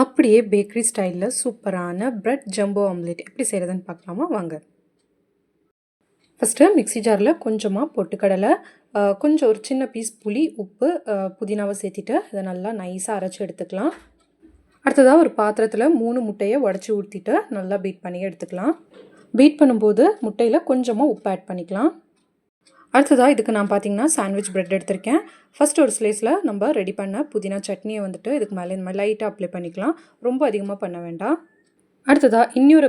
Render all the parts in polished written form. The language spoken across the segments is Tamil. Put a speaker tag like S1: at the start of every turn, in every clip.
S1: அப்படியே பேக்கரி ஸ்டைலில் சூப்பரான பிரெட் ஜம்போ ஆம்லேட் எப்படி செய்கிறதுன்னு பார்க்கலாமா வாங்க. ஃபஸ்ட்டு மிக்ஸி ஜாரில் கொஞ்சமாக பொட்டுக்கடலை, கொஞ்சம் ஒரு சின்ன பீஸ் புளி, உப்பு, புதினாவை சேர்த்திட்டு இதை நல்லா நைஸாக அரைச்சி எடுத்துக்கலாம். அடுத்ததாக ஒரு பாத்திரத்தில் 3 முட்டையை உடச்சி ஊற்றிட்டு நல்லா பீட் பண்ணி எடுத்துக்கலாம். பீட் பண்ணும்போது முட்டையில் கொஞ்சமாக உப்பு ஆட் பண்ணிக்கலாம். அடுத்ததாக இதுக்கு நான் பார்த்தீங்கன்னா சாண்ட்விச் பிரெட் எடுத்திருக்கேன். ஃபஸ்ட் ஒரு ஸ்லைஸில் நம்ம ரெடி பண்ண புதினா சட்னியை வந்துட்டு இதுக்கு மேலே இந்த மாதிரி லைட்டாக அப்ளை பண்ணிக்கலாம். ரொம்ப அதிகமாக பண்ண வேண்டாம். அடுத்ததாக இன்னொரு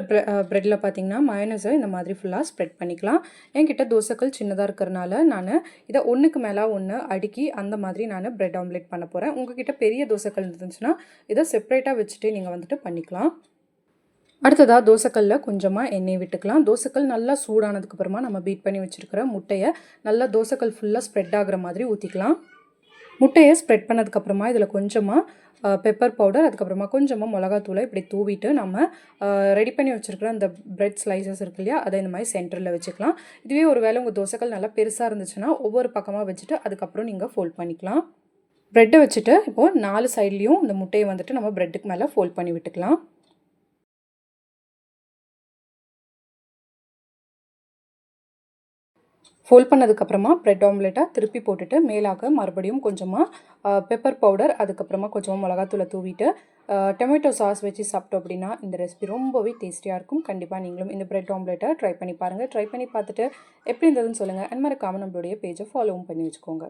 S1: ப்ரெட்டில் பார்த்தீங்கன்னா மயோனைஸை இந்த மாதிரி ஃபுல்லாக ஸ்ப்ரெட் பண்ணிக்கலாம். என்கிட்ட தோசைக்கல் சின்னதாக இருக்கிறனால நான் இதை ஒன்றுக்கு மேலே ஒன்று அடுக்கி அந்த மாதிரி நான் பிரெட் ஆம்லேட் பண்ண போகிறேன். உங்கள்கிட்ட பெரிய தோசைக்கல் இருந்துச்சுன்னா இதை செப்பரேட்டாக வச்சுட்டு நீங்கள் வந்துட்டு பண்ணிக்கலாம். அடுத்ததாக தோசைக்கல்லில் கொஞ்சமாக எண்ணெய் விட்டுக்கலாம். தோசைக்கல் நல்லா சூடானதுக்கப்புறமா நம்ம பீட் பண்ணி வச்சுருக்கிற முட்டையை நல்லா தோசைக்கல் ஃபுல்லாக ஸ்ப்ரெட் ஆகிற மாதிரி ஊற்றிக்கலாம். முட்டையை ஸ்ப்ரெட் பண்ணதுக்கப்புறமா இதில் கொஞ்சமாக பெப்பர் பவுடர், அதுக்கப்புறமா கொஞ்சமாக மிளகாத்தூளை இப்படி தூவிட்டு நம்ம ரெடி பண்ணி வச்சுருக்கிற அந்த பிரெட் ஸ்லைசஸ் இருக்கு இல்லையா, அதை இந்த மாதிரி சென்டரில் வச்சுக்கலாம். இதுவே ஒரு வேளை உங்கள் தோசைக்கல் நல்லா பெருசாக இருந்துச்சுன்னா ஒவ்வொரு பக்கமாக வச்சுட்டு அதுக்கப்புறம் நீங்கள் ஃபோல்ட் பண்ணிக்கலாம். ப்ரெட்டை வச்சுட்டு இப்போது 4 சைட்லேயும் இந்த முட்டையை வந்துட்டு நம்ம ப்ரெட்டுக்கு மேலே ஃபோல்ட் பண்ணி விட்டுக்கலாம். ஃபோல்ட் பண்ணதுக்கப்புறமா பிரெட் ஆம்லேட்டாக திருப்பி போட்டுட்டு மேலாக மறுபடியும் கொஞ்சமாக பெப்பர் பவுடர், அதுக்கப்புறமா கொஞ்சமாக மிளகாத்தூளை தூவிட்டு டொமேட்டோ சாஸ் வச்சு சாப்பிட்டோம் அப்படின்னா இந்த ரெசிபி ரொம்பவே டேஸ்டியாக இருக்கும். கண்டிப்பாக நீங்களும் இந்த பிரெட் ஆம்லேட்டை ட்ரை பண்ணி பாருங்கள். ட்ரை பண்ணி பார்த்துட்டு எப்படி இருந்ததுன்னு சொல்லுங்கள். அண்ட் மறக்காமல் நம்மளுடைய பேஜை ஃபாலோவும் பண்ணி வச்சுக்கோங்க.